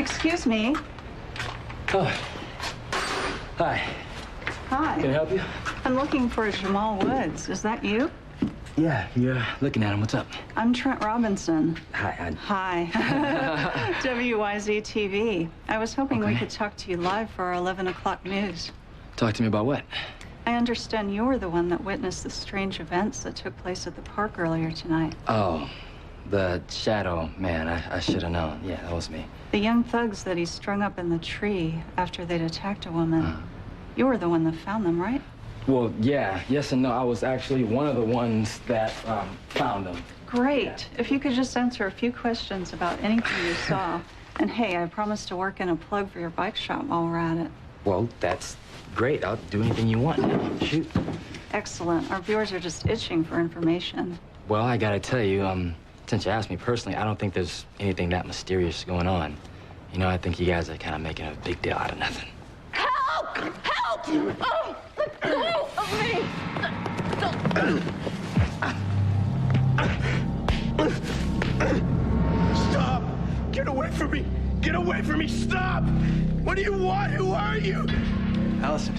Excuse me. Oh. Hi. Hi. Can I help you? I'm looking for Jamal Woods. Is that you? Yeah, you're looking at him. What's up? I'm Trent Robinson. Hi. Hi. WYZ TV. I was hoping we could talk to you live for our 11 o'clock news. Talk to me about what? I understand you were the one that witnessed the strange events that took place at the park earlier tonight. Oh, the shadow man. I should have known. Yeah, that was me. The young thugs that he strung up in the tree after they'd attacked a woman. You were the one that found them, right? Well, yeah. Yes and no. I was actually one of the ones that found them. Great. Yeah. If you could just answer a few questions about anything you saw. And hey, I promised to work in a plug for your bike shop while we're at it. Well, that's great. I'll do anything you want. Shoot. Excellent. Our viewers are just itching for information. Well, I gotta tell you, since you asked me personally, I don't think there's anything that mysterious going on. You know, I think you guys are kind of making a big deal out of nothing. Help! Help! Oh, let go of me! Stop! Get away from me! Get away from me! Stop! What do you want? Who are you? Allison.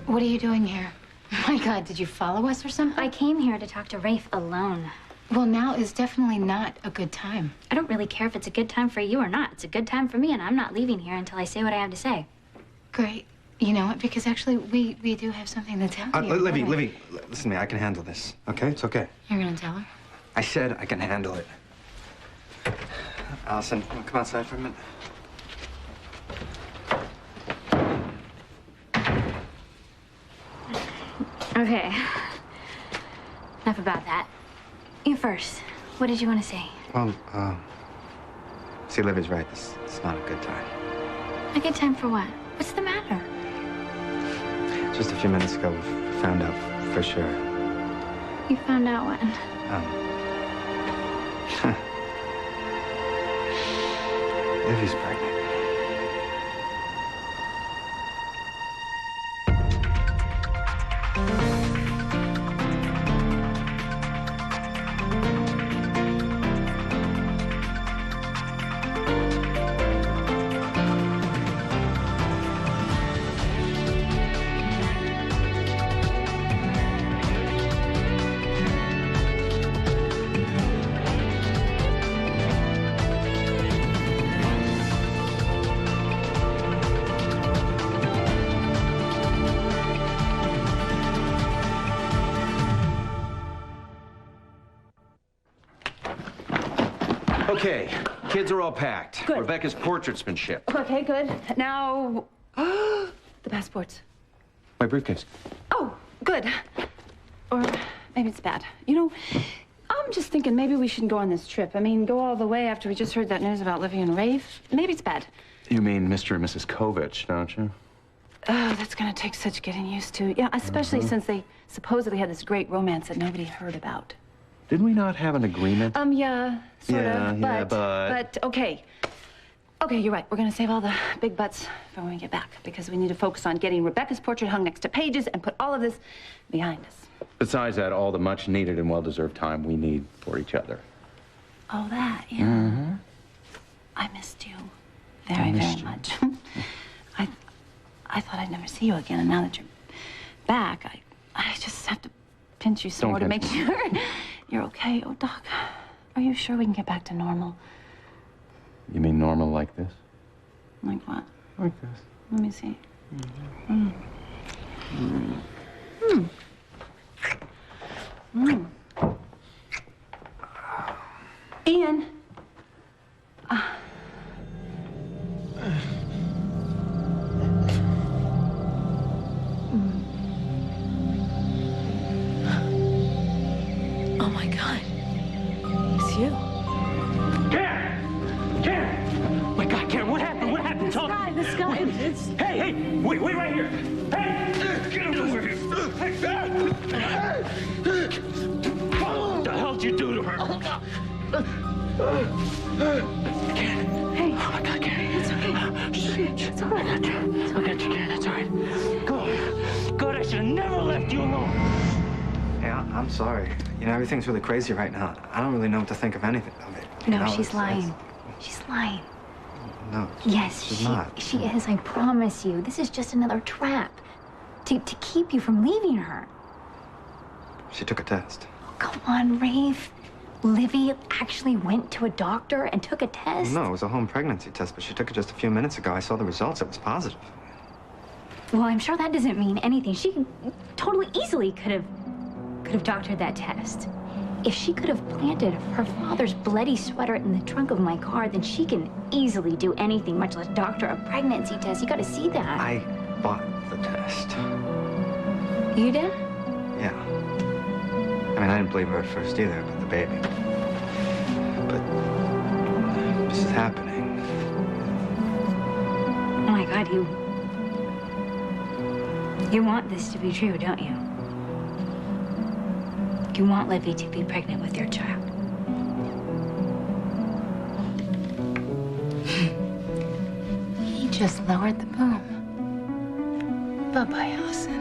What are you doing here? Oh my God, did you follow us or something? I came here to talk to Rafe alone. Well, now is definitely not a good time. I don't really care if it's a good time for you or not. It's a good time for me, and I'm not leaving here until I say what I have to say. Great. You know what? Because actually, we do have something to tell you. Livy, listen to me. I can handle this, okay? It's okay. You're gonna tell her? I said I can handle it. Allison, you wanna come outside for a minute? Okay. Enough about that. You first. What did you want to say? Well, see, Livy's right. This is not a good time. A good time for what? What's the matter? Just a few minutes ago, we found out for sure. You found out when? Livy's pregnant. Okay, kids are all packed. Good. Rebecca's portrait's been shipped. Okay, good. Now, the passports. My briefcase. Oh, good. Or maybe it's bad. You know, I'm just thinking maybe we shouldn't go on this trip. I mean, go all the way after we just heard that news about Livy and Rafe. Maybe it's bad. You mean Mr. and Mrs. Kovich, don't you? Oh, that's gonna take such getting used to. Yeah, especially since they supposedly had this great romance that nobody heard about. Didn't we not have an agreement? Yeah, sort of. Yeah, But okay. Okay, you're right. We're gonna save all the big butts for when we get back because we need to focus on getting Rebecca's portrait hung next to Paige's and put all of this behind us. Besides that, all the much needed and well-deserved time we need for each other. Oh, that, yeah. I missed you very much. I thought I'd never see you again, and now that you're back, I just have to pinch you some more to make sure you're okay. Oh, Doc, are you sure we can get back to normal? You mean normal like this? Like what? Like this. Let me see. Ian. Oh my God. It's you. Karen! My God, Karen, what happened? What happened? Tell me. This guy, it's... Hey, wait right here. Hey! Get him over here. What the hell did you do to her? Karen. Hey. Oh, my God, Karen. It's okay. It's all right. I got you, Karen. That's all right. Good. I should have never left you alone. Yeah, I'm sorry. You know, everything's really crazy right now. I don't really know what to think of anything of it. No, she's lying. She's lying. No. Yes, she's not. she is, I promise you. This is just another trap to keep you from leaving her. She took a test. Oh, come on, Rafe. Livy actually went to a doctor and took a test? No, it was a home pregnancy test, but she took it just a few minutes ago. I saw the results. It was positive. Well, I'm sure that doesn't mean anything. She totally easily could have doctored that test. If she could have planted her father's bloody sweater in the trunk of my car, then she can easily do anything, much less doctor a pregnancy test. You gotta see that. I bought the test. You did? Yeah. I mean, I didn't believe her at first either about the baby. But this is happening. Oh my God, you want this to be true, don't you? You want Livy to be pregnant with your child. He just lowered the boom. Bye-bye, Allison.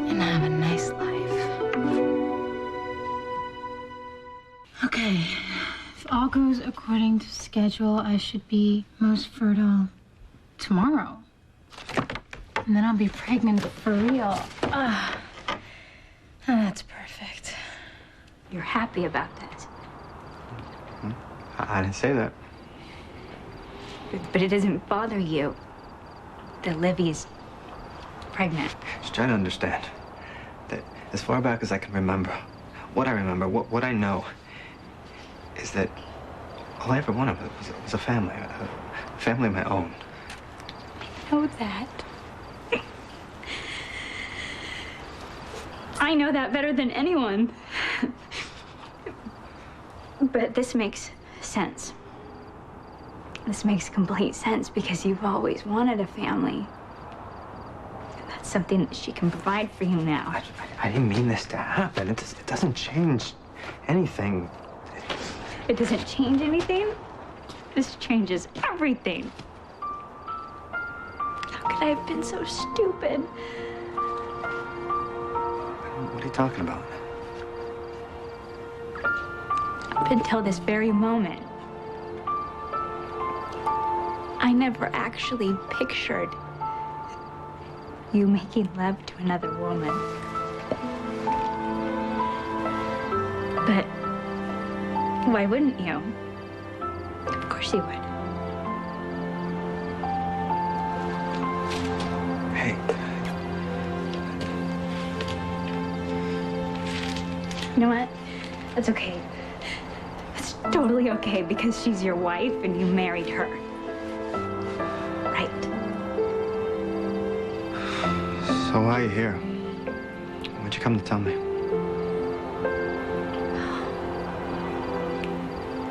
And have a nice life. Okay. If all goes according to schedule, I should be most fertile tomorrow. And then I'll be pregnant for real. Ah, that's perfect. You're happy about that. I didn't say that. But it doesn't bother you that Livy's pregnant. Just trying to understand that as far back as I can remember, what I know is that all I ever wanted was a family of my own. I know that. I know that better than anyone. But this makes sense. This makes complete sense because you've always wanted a family. And that's something that she can provide for you now. I didn't mean this to happen. It doesn't change anything. It doesn't change anything? This changes everything. How could I have been so stupid? What are you talking about? Up until this very moment, I never actually pictured you making love to another woman. But why wouldn't you? Of course you would. Hey. You know what? That's okay. It's totally okay because she's your wife and you married her. Right. So why are you here? What'd you come to tell me?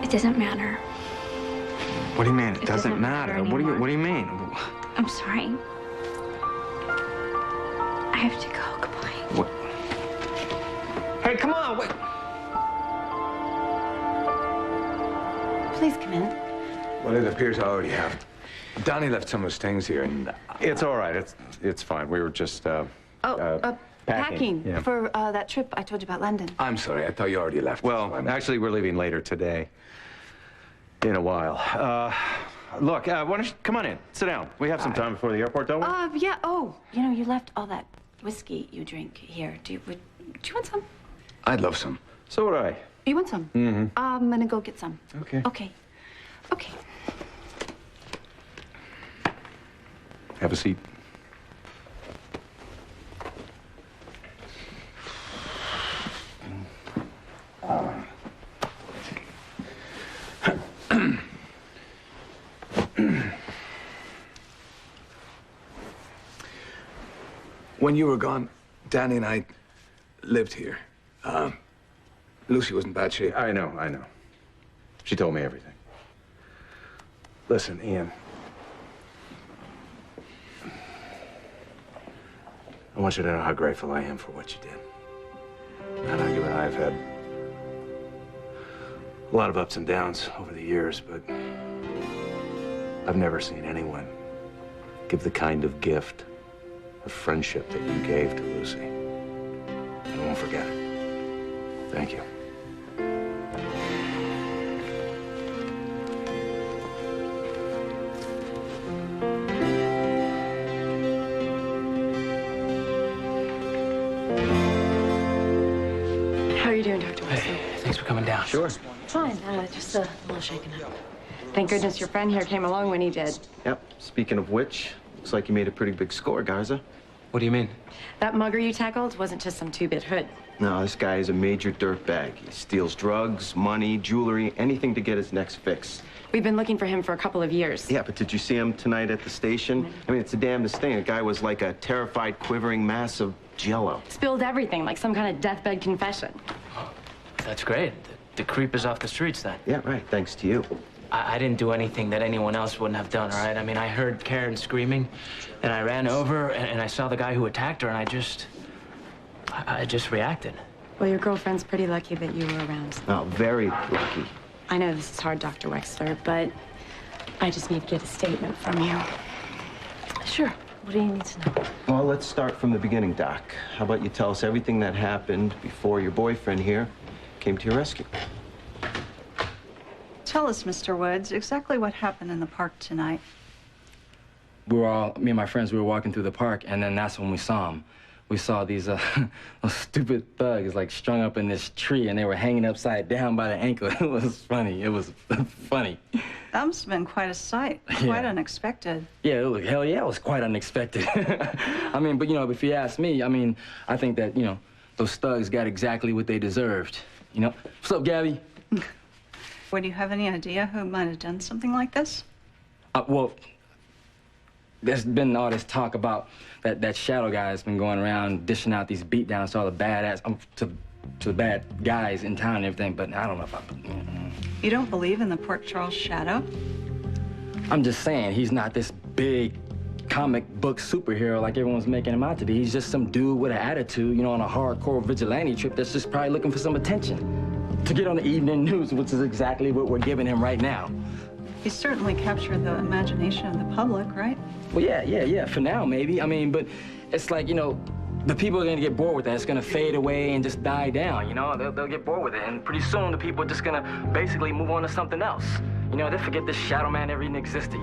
It doesn't matter. What do you mean? It doesn't doesn't matter. matter What do anymore. you mean? I'm sorry. I have to go. Goodbye. What? Hey, come on! Wait. Please come in. Well, it appears I already have. Donnie left some of his things here, and it's all right. It's fine. We were just Packing Yeah. for that trip I told you about London. I'm sorry. I thought you already left. Well, Actually, we're leaving later today. In a while. Look, why don't you come on in? Sit down. We have some time before the airport, don't we? Yeah, oh, you left all that whiskey you drink here. Do you want some? I'd love some. So would I. You want some? Mm-hmm. I'm gonna go get some. Okay. Okay. Have a seat. When you were gone, Danny and I lived here. Lucy was in bad shape. I know. She told me everything. Listen, Ian. I want you to know how grateful I am for what you did. I know you and I have had a lot of ups and downs over the years, but I've never seen anyone give the kind of gift of friendship that you gave to Lucy. I won't forget it. Thank you. Sure. Fine, just a little shaken up. Thank goodness your friend here came along when he did. Yep. Speaking of which, looks like you made a pretty big score, Garza. What do you mean? That mugger you tackled wasn't just some two-bit hood. No, this guy is a major dirtbag. He steals drugs, money, jewelry, anything to get his next fix. We've been looking for him for a couple of years. Yeah, but did you see him tonight at the station? I mean, it's the damnedest thing. The guy was like a terrified, quivering mass of jello. Spilled everything, like some kind of deathbed confession. That's great. The creep is off the streets then. Yeah, right, thanks to you. I didn't do anything that anyone else wouldn't have done, all right? I mean, I heard Karen screaming, and I ran over, and I saw the guy who attacked her, and I just reacted. Well, your girlfriend's pretty lucky that you were around. Oh, very lucky. I know this is hard, Dr. Wexler, but I just need to get a statement from you. Sure. What do you need to know? Well, let's start from the beginning, Doc. How about you tell us everything that happened before your boyfriend here came to your rescue? Tell us, Mr. Woods, exactly what happened in the park tonight. Me and my friends, we were walking through the park, and then that's when we saw him. We saw these those stupid thugs, like, strung up in this tree, and they were hanging upside down by the ankle. It was funny. It was funny. That must have been quite a sight. Quite unexpected. Yeah, hell yeah, it was quite unexpected. I mean, but, if you ask me, I think that, those thugs got exactly what they deserved. What's up, Gabby? Would you have any idea who might have done something like this? Well, there's been all this talk about that shadow guy that's been going around dishing out these beatdowns to all the badass, to the bad guys in town and everything, but I don't know if You don't believe in the Port Charles Shadow? I'm just saying, he's not this big comic book superhero like everyone's making him out to be. He's just some dude with an attitude, on a hardcore vigilante trip that's just probably looking for some attention. To get on the evening news, which is exactly what we're giving him right now. He certainly captured the imagination of the public, right? Well, yeah, for now, maybe. But it's like, the people are gonna get bored with that. It's gonna fade away and just die down, They'll get bored with it, and pretty soon the people are just gonna basically move on to something else. They forget this shadow man ever even existed,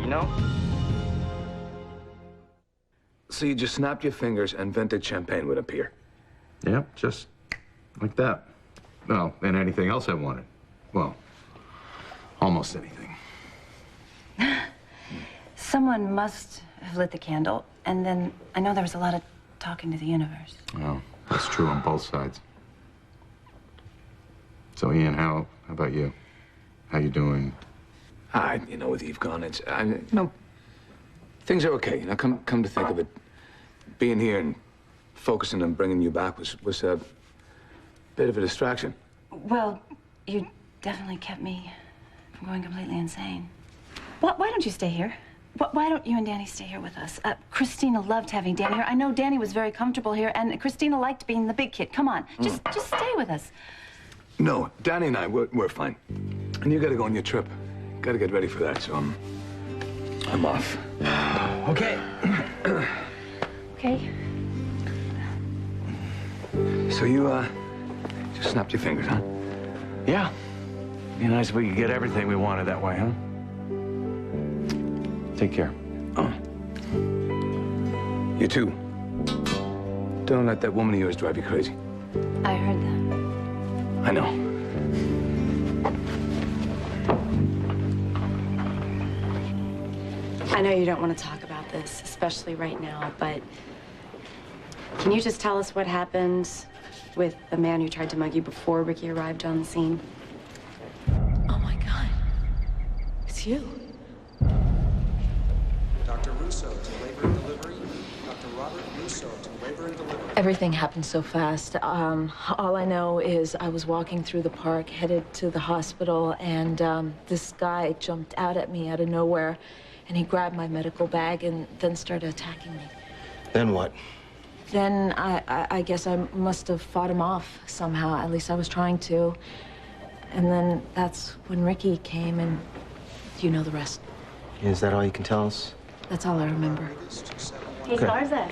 So you just snapped your fingers and vintage champagne would appear? Yep, just like that. Well, and anything else I wanted. Well, almost anything. Someone must have lit the candle, and then I know there was a lot of talking to the universe. Well, that's true on both sides. So, Ian, how about you? How you doing? With Eve gone, things are okay. Come to think of it, being here and focusing on bringing you back was a bit of a distraction. Well, you definitely kept me from going completely insane. Why don't you stay here? Why don't you and Danny stay here with us? Christina loved having Danny here. I know Danny was very comfortable here, and Christina liked being the big kid. Come on, just stay with us. No, Danny and I, we're fine. And you gotta go on your trip. Gotta get ready for that, so I'm off. Okay. Okay. So you, just snapped your fingers, huh? Yeah. Be nice if we could get everything we wanted that way, huh? Take care. Oh. You too. Don't let that woman of yours drive you crazy. I heard that. I know. I know you don't want to talk about this, especially right now, but can you just tell us what happened with the man who tried to mug you before Ricky arrived on the scene? Oh, my God. It's you. Dr. Russo to labor and delivery. Dr. Robert Russo to labor and delivery. Everything happened so fast. All I know is I was walking through the park, headed to the hospital, and this guy jumped out at me out of nowhere, and he grabbed my medical bag and then started attacking me. Then what? Then I guess I must have fought him off somehow. At least I was trying to. And then that's when Ricky came, and you know the rest. Is that all you can tell us? That's all I remember. Hey, Garza,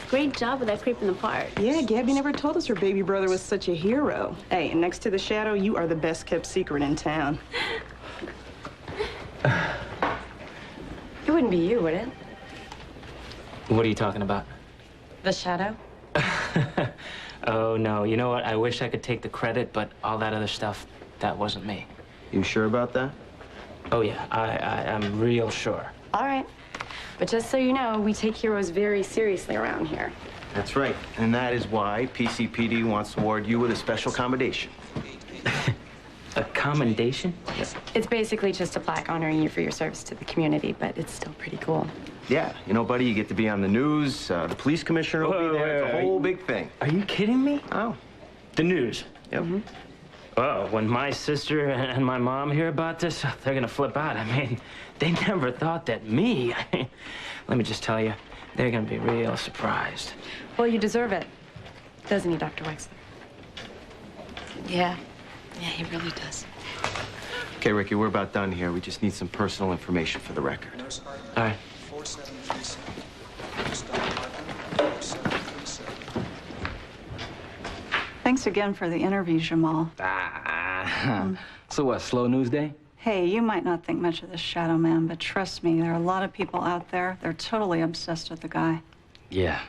great job with that creep in the park. Yeah, Gabby never told us her baby brother was such a hero. Hey, and next to the Shadow, you are the best kept secret in town. It wouldn't be you, would it? What are you talking about? The Shadow? Oh, no. You know what? I wish I could take the credit, but all that other stuff, that wasn't me. You sure about that? Oh, yeah, I'm real sure. All right. But just so you know, we take heroes very seriously around here. That's right. And that is why PCPD wants to award you with a special commendation. A commendation? It's basically just a plaque honoring you for your service to the community, but it's still pretty cool. Yeah, you know, buddy, you get to be on the news. The police commissioner will be there. It's a whole big thing. Are you kidding me? Oh. The news? Yep. Mm-hmm. Oh, when my sister and my mom hear about this, they're gonna flip out. I mean, they never thought that me. Let me just tell you, they're gonna be real surprised. Well, you deserve it, doesn't he, Dr. Wexler? Yeah. Yeah, he really does. Okay, Ricky, we're about done here. We just need some personal information for the record. All right. 4737. Thanks again for the interview, Jamal. So what, slow news day? Hey, you might not think much of this Shadow Man, but trust me, there are a lot of people out there. They're totally obsessed with the guy. Yeah,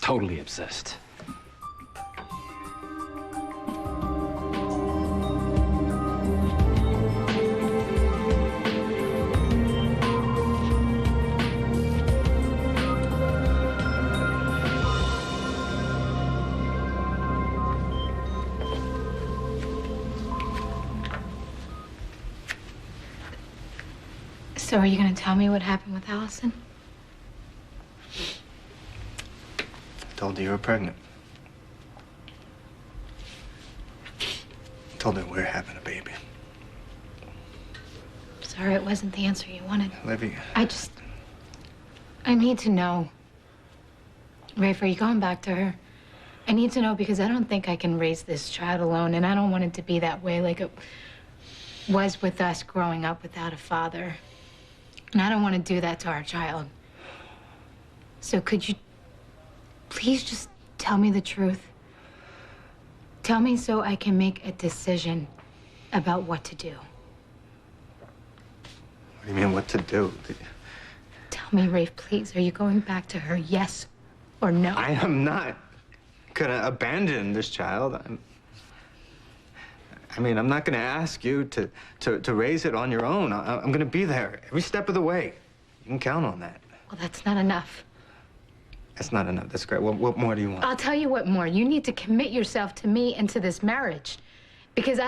totally obsessed. So are you gonna tell me what happened with Allison? I told her you were pregnant. I told her we're having a baby. Sorry, it wasn't the answer you wanted. Olivia. I need to know. Rafe, are you going back to her? I need to know because I don't think I can raise this child alone, and I don't want it to be that way like it was with us growing up without a father. And I don't want to do that to our child. So could you please just tell me the truth? Tell me so I can make a decision about what to do. What do you mean, what to do? Tell me, Rafe, please. Are you going back to her, yes or no? I am not gonna abandon this child. I'm not gonna ask you to raise it on your own. I'm gonna be there every step of the way. You can count on that. Well, that's not enough. That's not enough. That's great. What more do you want? I'll tell you what more. You need to commit yourself to me and to this marriage. Because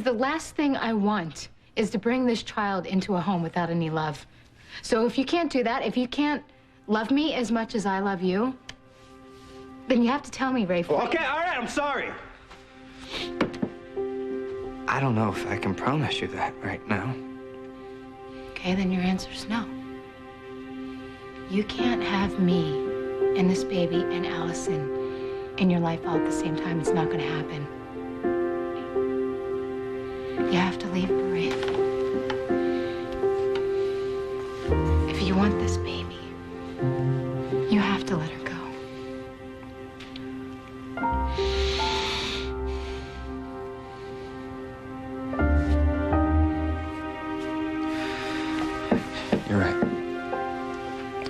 the last thing I want is to bring this child into a home without any love. So if you can't do that, if you can't love me as much as I love you, then you have to tell me, Rafe. Okay, all right, I'm sorry. I don't know if I can promise you that right now. Okay, then your answer's no. You can't have me and this baby and Allison in your life all at the same time. It's not gonna happen. You have to leave her, Rafe. If you want this baby, you have to let her go. You're right.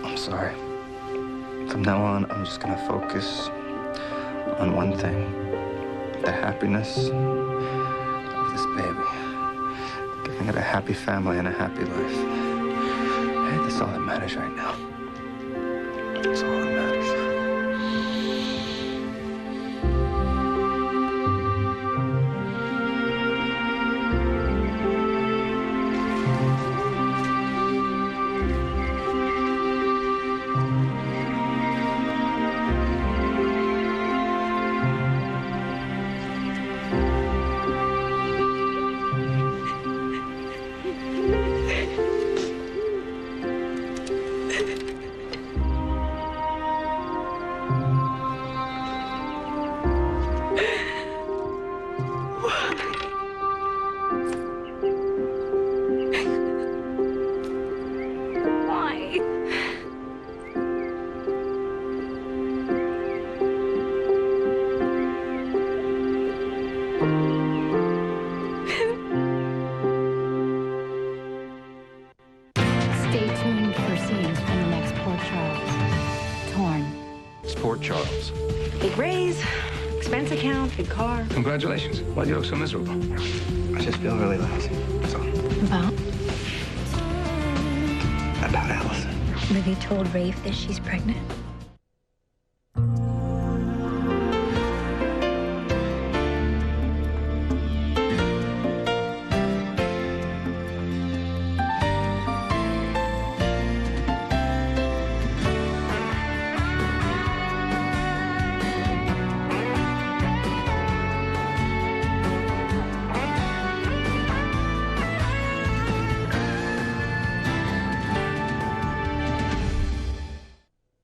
I'm sorry. From now on, I'm just gonna focus on one thing. The happiness of this baby. Giving it a happy family and a happy life. Hey, that's all that matters right now. That's all that matters. good car. Congratulations. Why do you look so miserable? I just feel really lousy. That's all. About? About Allison. Have you told Rafe that she's pregnant?